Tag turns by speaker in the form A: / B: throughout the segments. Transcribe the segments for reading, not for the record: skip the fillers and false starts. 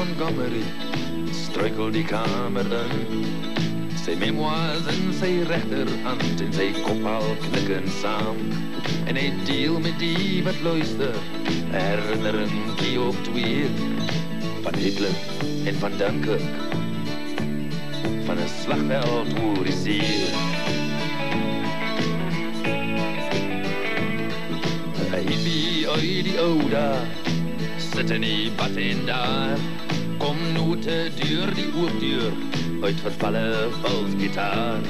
A: Montgomery struikel die kamer in. Sy memoirs in sy rechterhand en sy kop al knikken saam. En hy deel met die wat luister, herinnering die op twee. Van Hitler en van Dunkirk, van een slagveld oor die see. Een hippie uit die oude, sit in die bad en daar, kom note deur die oopdeur, uit vervalle valsgitaar.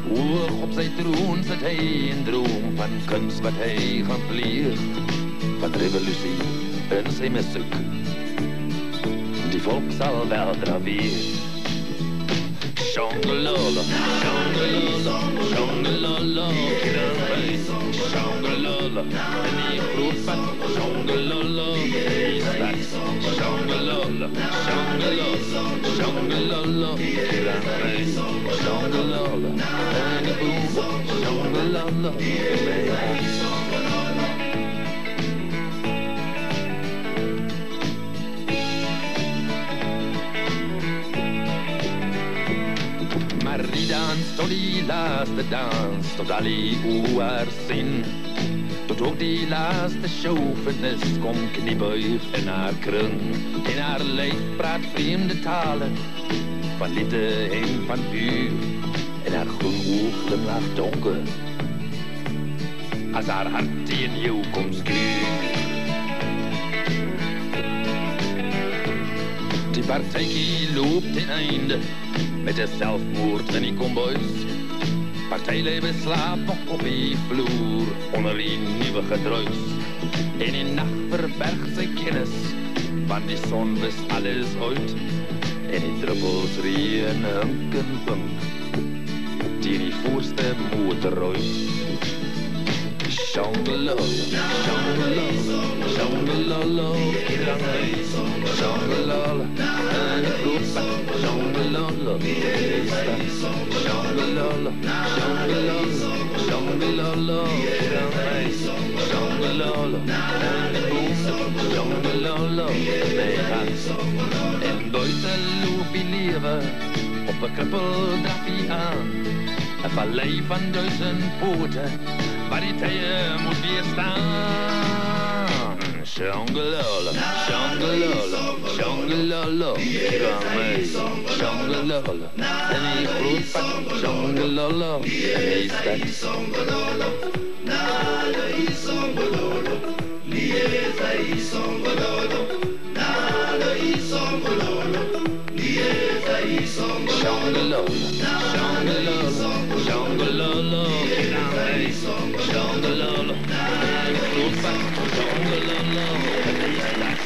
A: Hoog op sy troon sit hy en droom van kunst wat hy gaan pleeg, van revolutie in sy muziek. Die volk sal weldra weer. Shongalala, shongalala, shongalala, shongalala, en die grootpad, shongalala, die stad, shongalala, shongalala, shongalala, shongalala, en die boom, shongalala, maar die dans tot die laatste dans, tot al die oor sien. Tot ook die laatste chauvinis kom kniebuig in haar kring. En haar lijf praat vreemde talen, van litte en van vuur. En haar groen oog glimlach donker, as haar hart teen jou kom skuur. Die partijkie loopt ten einde, met een zelfmoord in die kombuis. Partijlui beslaap nog op die vloer, onder die nieuwe gedruis. En die nacht verberg sy kennis, van die zon wist alles uit. En die druppels reen hink en pink, die die voorste motor uit. Shongalala, shongalala, shongalala, shongalala, en die grootpad, shongalala, shongalala, shongalala, shongalala, shongalala, en die boom, shongalala, en buiten loop die lewe, op een krippel draf die aan. Een vallei van 1000 poten, waar die tye moet weerstaan. Shongalala, shongalala, shongalala, shongalala, en die grootpad, shongalala, en die stad. Shongalala, nada isongololo, lieza isongololo, nada isongololo, lieza isongololo. Shongalala, shongalala, shongalala, shongalala, and the grootpad, shongalala, and the stad.